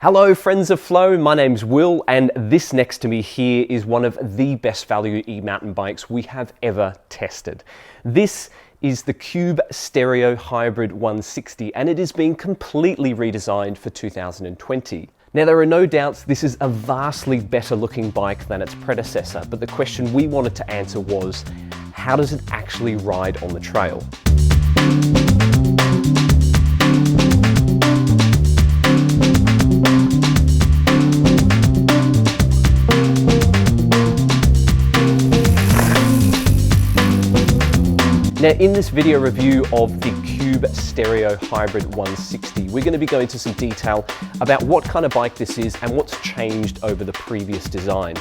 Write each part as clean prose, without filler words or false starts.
Hello friends of Flow, my name's Will and this next to me here is one of the best value e-mountain bikes we have ever tested. This is the Cube Stereo Hybrid 160 and it is being completely redesigned for 2020. Now there are no doubts this is a vastly better looking bike than its predecessor, but the question we wanted to answer was, how does it actually ride on the trail? Now in this video review of the Cube Stereo Hybrid 160, we're going to be going into some detail about what kind of bike this is and what's changed over the previous design.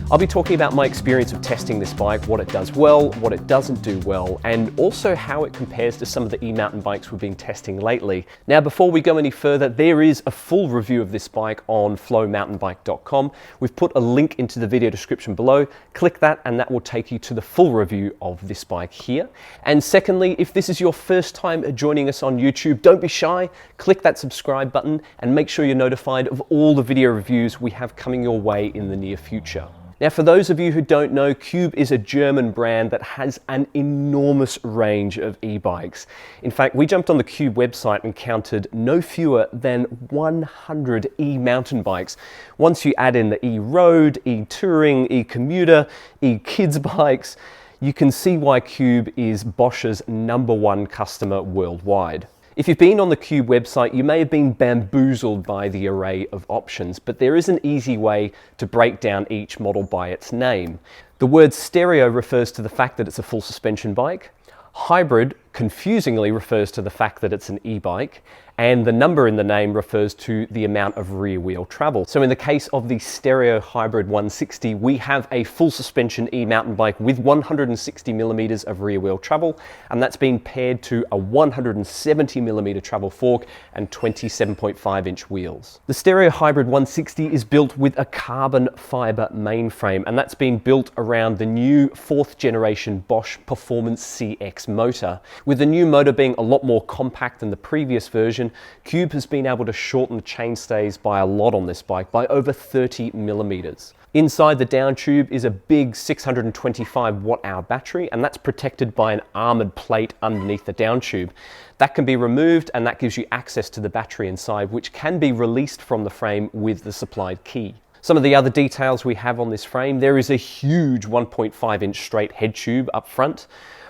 I'll be talking about my experience of testing this bike, what it does well, what it doesn't do well, and also how it compares to some of the e-mountain bikes we've been testing lately. Now before we go any further, there is a full review of this bike on flowmountainbike.com. We've put a link into the video description below. Click that and that will take you to the full review of this bike here. And secondly, if this is your first time joining us on YouTube, don't be shy, click that subscribe button and make sure you're notified of all the video reviews we have coming your way in the near future. Now, for those of you who don't know, Cube is a German brand that has an enormous range of e-bikes. In fact, we jumped on the Cube website and counted no fewer than 100 e-mountain bikes. Once you add in the e-road, e-touring, e-commuter, e-kids bikes, you can see why Cube is Bosch's #1 customer worldwide. If you've been on the Cube website, you may have been bamboozled by the array of options, but there is an easy way to break down each model by its name. The word stereo refers to the fact that it's a full suspension bike. Hybrid confusingly refers to the fact that it's an e-bike, and the number in the name refers to the amount of rear wheel travel. So in the case of the Stereo Hybrid 160, we have a full suspension e-mountain bike with 160 millimeters of rear wheel travel, and that's been paired to a 170 millimeter travel fork and 27.5 inch wheels. The Stereo Hybrid 160 is built with a carbon fiber mainframe, and that's been built around the new 4th generation Bosch Performance CX motor. With the new motor being a lot more compact than the previous version, Cube has been able to shorten the chainstays by a lot on this bike, by over 30 millimeters. Inside the down tube is a big 625 watt-hour battery, and that's protected by an armored plate underneath the down tube. That can be removed and that gives you access to the battery inside, which can be released from the frame with the supplied key. Some of the other details we have on this frame, there is a huge 1.5 inch straight head tube up front,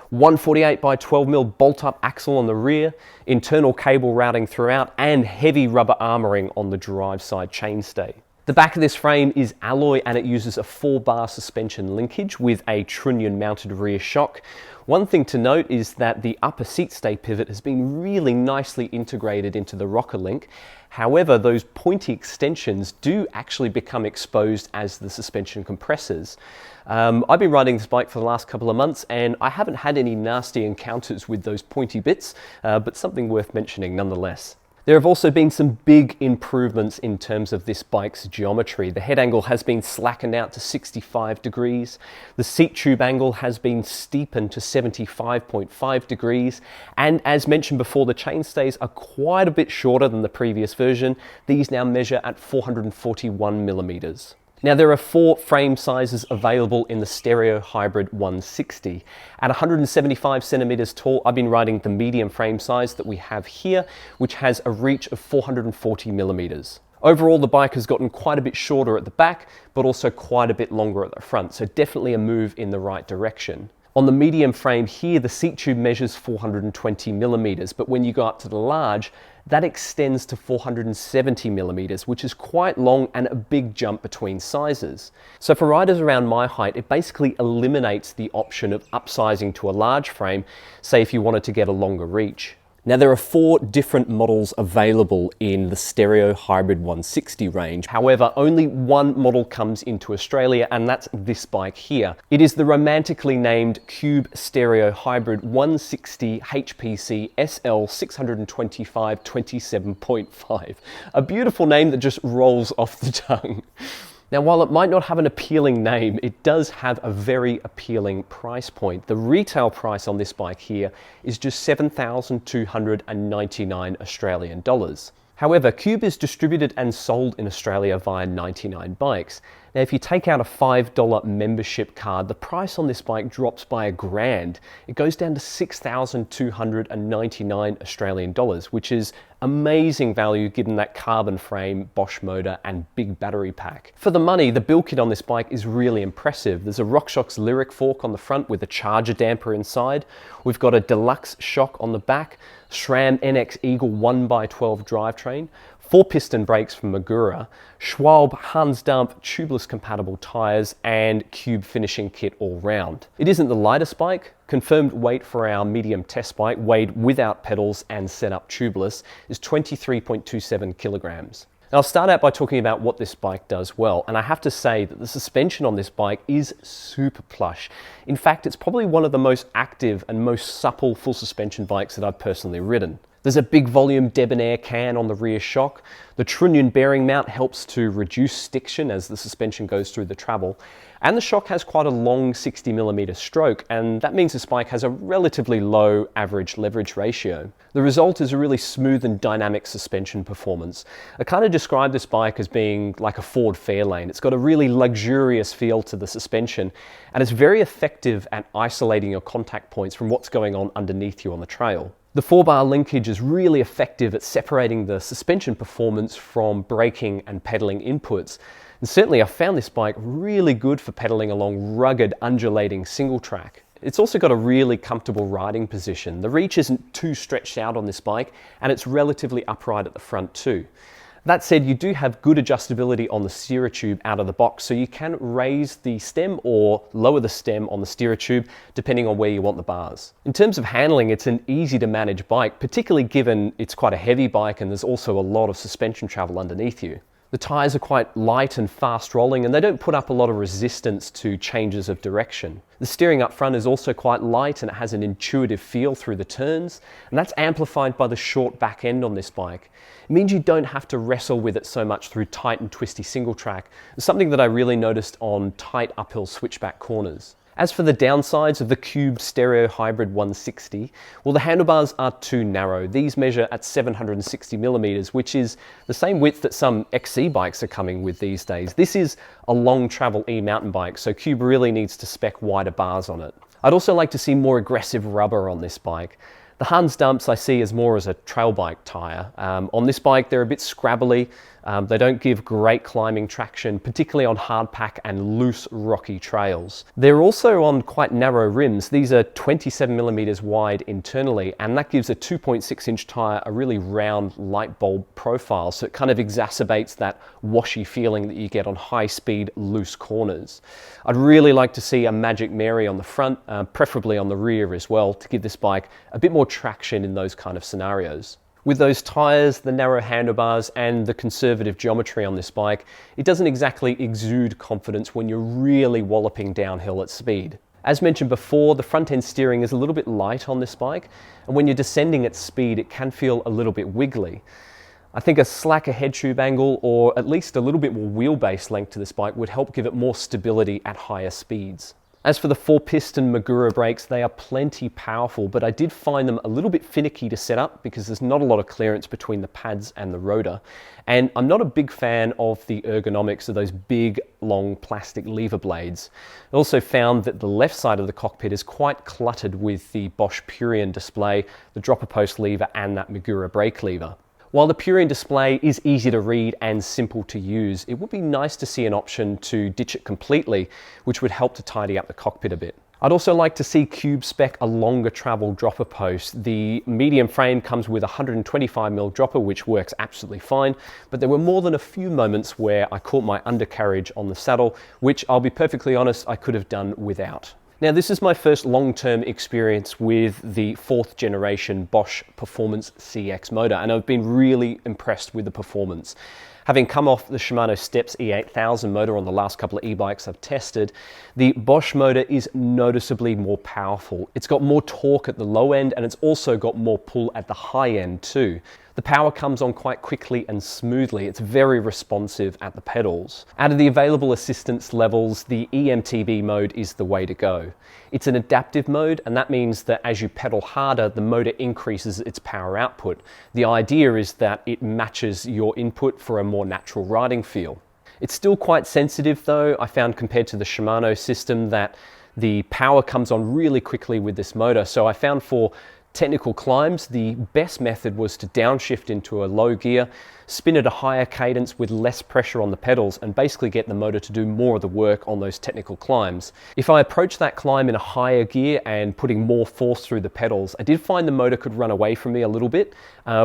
148 by 12 mil bolt-up axle on the rear, internal cable routing throughout, and heavy rubber armoring on the drive side chainstay. The back of this frame is alloy and it uses a 4-bar suspension linkage with a trunnion mounted rear shock. One thing to note is that the upper seat stay pivot has been really nicely integrated into the rocker link. However, those pointy extensions do actually become exposed as the suspension compresses. I've been riding this bike for the last couple of months and I haven't had any nasty encounters with those pointy bits, but something worth mentioning nonetheless. There have also been some big improvements in terms of this bike's geometry. The head angle has been slackened out to 65 degrees. The seat tube angle has been steepened to 75.5 degrees. And as mentioned before, the chainstays are quite a bit shorter than the previous version. These now measure at 441 millimeters. Now there are 4 frame sizes available in the Stereo Hybrid 160. At 175 centimeters tall, I've been riding the medium frame size that we have here, which has a reach of 440 millimeters. Overall, the bike has gotten quite a bit shorter at the back, but also quite a bit longer at the front, so definitely a move in the right direction. On the medium frame here, the seat tube measures 420 millimeters, but when you go up to the large, that extends to 470 millimeters, which is quite long and a big jump between sizes. So for riders around my height, it basically eliminates the option of upsizing to a large frame, say if you wanted to get a longer reach. Now there are 4 different models available in the Stereo Hybrid 160 range. However, only one model comes into Australia and that's this bike here. It is the romantically named Cube Stereo Hybrid 160 HPC SL 625 27.5. A beautiful name that just rolls off the tongue. Now, while it might not have an appealing name, it does have a very appealing price point. The retail price on this bike here is just 7,299 Australian dollars. However, Cube is distributed and sold in Australia via 99 Bikes. Now, if you take out a $5 membership card, the price on this bike drops by $1,000. It goes down to 6,299 Australian dollars, which is amazing value given that carbon frame, Bosch motor and big battery pack. For the money, the build kit on this bike is really impressive. There's a RockShox Lyric fork on the front with a charger damper inside. We've got a deluxe shock on the back, SRAM NX Eagle 1x12 drivetrain, 4-piston brakes from Magura, Schwalbe Hans Dampf tubeless compatible tyres, and Cube finishing kit all round. It isn't the lightest bike. Confirmed weight for our medium test bike, weighed without pedals and set up tubeless, is 23.27 kilograms. Now, I'll start out by talking about what this bike does well, and I have to say that the suspension on this bike is super plush. In fact, it's probably one of the most active and most supple full suspension bikes that I've personally ridden. There's a big volume debonair can on the rear shock. The trunnion bearing mount helps to reduce stiction as the suspension goes through the travel. And the shock has quite a long 60mm stroke, and that means this bike has a relatively low average leverage ratio. The result is a really smooth and dynamic suspension performance. I kind of describe this bike as being like a Ford Fairlane. It's got a really luxurious feel to the suspension, and it's very effective at isolating your contact points from what's going on underneath you on the trail. The 4-bar linkage is really effective at separating the suspension performance from braking and pedaling inputs. And certainly I found this bike really good for pedaling along rugged, undulating single track. It's also got a really comfortable riding position. The reach isn't too stretched out on this bike, and it's relatively upright at the front too. That said, you do have good adjustability on the steerer tube out of the box, so you can raise the stem or lower the stem on the steerer tube depending on where you want the bars. In terms of handling, it's an easy to manage bike, particularly given it's quite a heavy bike and there's also a lot of suspension travel underneath you. The tyres are quite light and fast rolling, and they don't put up a lot of resistance to changes of direction. The steering up front is also quite light and it has an intuitive feel through the turns, and that's amplified by the short back end on this bike. It means you don't have to wrestle with it so much through tight and twisty single track. It's something that I really noticed on tight uphill switchback corners. As for the downsides of the Cube Stereo Hybrid 160, well, the handlebars are too narrow. These measure at 760mm, which is the same width that some XC bikes are coming with these days. This is a long travel e-mountain bike, so Cube really needs to spec wider bars on it. I'd also like to see more aggressive rubber on this bike. The Hans Dampfs I see as more as a trail bike tyre. On this bike, they're a bit scrabbly. They don't give great climbing traction, particularly on hardpack and loose, rocky trails. They're also on quite narrow rims. These are 27mm wide internally, and that gives a 2.6-inch tyre a really round light bulb profile, so it kind of exacerbates that washy feeling that you get on high-speed, loose corners. I'd really like to see a Magic Mary on the front, preferably on the rear as well, to give this bike a bit more traction in those kind of scenarios. With those tyres, the narrow handlebars and the conservative geometry on this bike, it doesn't exactly exude confidence when you're really walloping downhill at speed. As mentioned before, the front end steering is a little bit light on this bike, and when you're descending at speed, it can feel a little bit wiggly. I think a slacker head tube angle or at least a little bit more wheelbase length to this bike would help give it more stability at higher speeds. As for the 4-piston Magura brakes, they are plenty powerful, but I did find them a little bit finicky to set up because there's not a lot of clearance between the pads and the rotor. And I'm not a big fan of the ergonomics of those big, long plastic lever blades. I also found that the left side of the cockpit is quite cluttered with the Bosch Purion display, the dropper post lever and that Magura brake lever. While the Purion display is easy to read and simple to use, it would be nice to see an option to ditch it completely, which would help to tidy up the cockpit a bit. I'd also like to see Cube spec a longer travel dropper post. The medium frame comes with a 125mm dropper, which works absolutely fine, but there were more than a few moments where I caught my undercarriage on the saddle, which I'll be perfectly honest, I could have done without. Now, this is my first long-term experience with the 4th generation Bosch Performance CX motor, and I've been really impressed with the performance. Having come off the Shimano Steps E8000 motor on the last couple of e-bikes I've tested, the Bosch motor is noticeably more powerful. It's got more torque at the low end, and it's also got more pull at the high end too. The power comes on quite quickly and smoothly. It's very responsive at the pedals. Out of the available assistance levels, the e-MTB mode is the way to go. It's an adaptive mode, and that means that as you pedal harder, the motor increases its power output. The idea is that it matches your input for a more natural riding feel. It's still quite sensitive though. I found compared to the Shimano system that the power comes on really quickly with this motor. So I found for technical climbs, the best method was to downshift into a low gear, spin at a higher cadence with less pressure on the pedals, and basically get the motor to do more of the work on those technical climbs. If I approached that climb in a higher gear and putting more force through the pedals, I did find the motor could run away from me a little bit,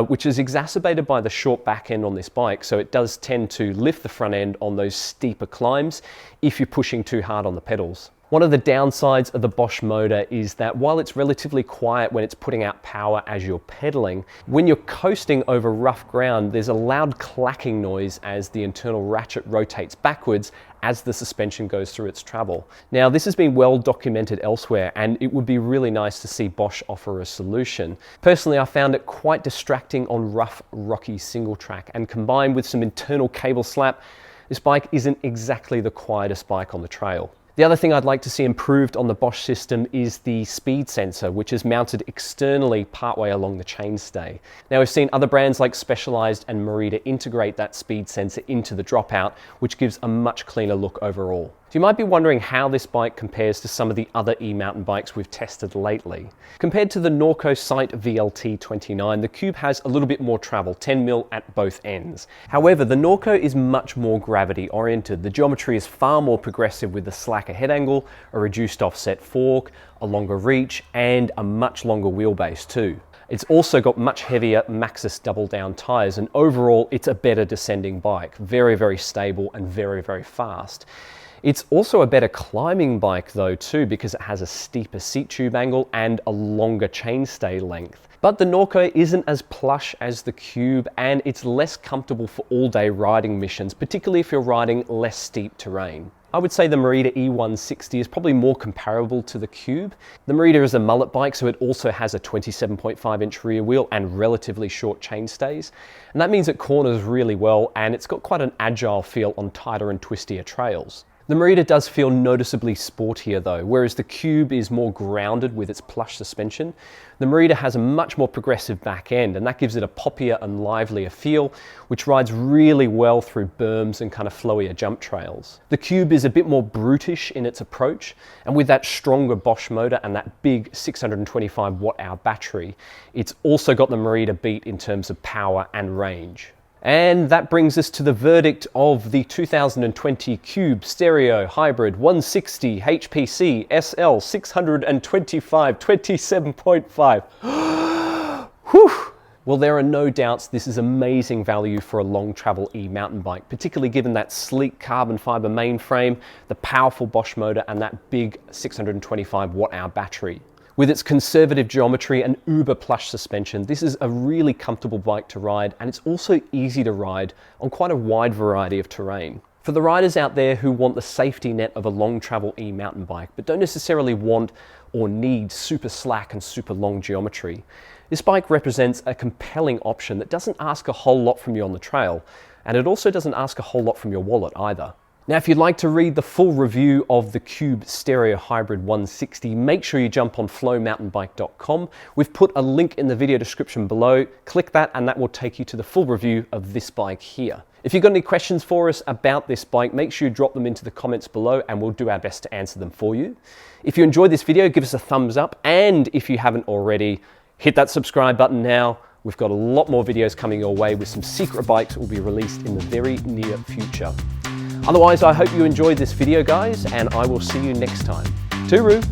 which is exacerbated by the short back end on this bike. So it does tend to lift the front end on those steeper climbs if you're pushing too hard on the pedals. One of the downsides of the Bosch motor is that while it's relatively quiet when it's putting out power as you're pedaling, when you're coasting over rough ground, there's a loud clacking noise as the internal ratchet rotates backwards as the suspension goes through its travel. Now, this has been well documented elsewhere, and it would be really nice to see Bosch offer a solution. Personally, I found it quite distracting on rough, rocky single track, and combined with some internal cable slap, this bike isn't exactly the quietest bike on the trail. The other thing I'd like to see improved on the Bosch system is the speed sensor, which is mounted externally partway along the chainstay. Now, we've seen other brands like Specialized and Merida integrate that speed sensor into the dropout, which gives a much cleaner look overall. So you might be wondering how this bike compares to some of the other e-mountain bikes we've tested lately. Compared to the Norco Sight VLT29, the Cube has a little bit more travel, 10mm at both ends. However, the Norco is much more gravity oriented. The geometry is far more progressive with a slacker head angle, a reduced offset fork, a longer reach, and a much longer wheelbase too. It's also got much heavier Maxxis double down tires, and overall it's a better descending bike. Very, very stable and very, very fast. It's also a better climbing bike though too, because it has a steeper seat tube angle and a longer chainstay length. But the Norco isn't as plush as the Cube, and it's less comfortable for all-day riding missions, particularly if you're riding less steep terrain. I would say the Merida E160 is probably more comparable to the Cube. The Merida is a mullet bike, so it also has a 27.5-inch rear wheel and relatively short chainstays. And that means it corners really well, and it's got quite an agile feel on tighter and twistier trails. The Merida does feel noticeably sportier though, whereas the Cube is more grounded with its plush suspension. The Merida has a much more progressive back end, and that gives it a poppier and livelier feel, which rides really well through berms and kind of flowier jump trails. The Cube is a bit more brutish in its approach, and with that stronger Bosch motor and that big 625 watt-hour battery, it's also got the Merida beat in terms of power and range. And that brings us to the verdict of the 2020 Cube Stereo Hybrid 160 HPC SL 625 27.5. Whew! Well, there are no doubts this is amazing value for a long travel e-mountain bike, particularly given that sleek carbon fiber mainframe, the powerful Bosch motor, and that big 625 watt-hour battery. With its conservative geometry and uber plush suspension, this is a really comfortable bike to ride, and it's also easy to ride on quite a wide variety of terrain. For the riders out there who want the safety net of a long travel e-mountain bike, but don't necessarily want or need super slack and super long geometry, this bike represents a compelling option that doesn't ask a whole lot from you on the trail, and it also doesn't ask a whole lot from your wallet either. Now, if you'd like to read the full review of the Cube Stereo Hybrid 160, make sure you jump on flowmountainbike.com. We've put a link in the video description below. Click that and that will take you to the full review of this bike here. If you've got any questions for us about this bike, make sure you drop them into the comments below and we'll do our best to answer them for you. If you enjoyed this video, give us a thumbs up, and if you haven't already, hit that subscribe button now. We've got a lot more videos coming your way with some secret bikes that will be released in the very near future. Otherwise, I hope you enjoyed this video, guys, and I will see you next time. Tooroo!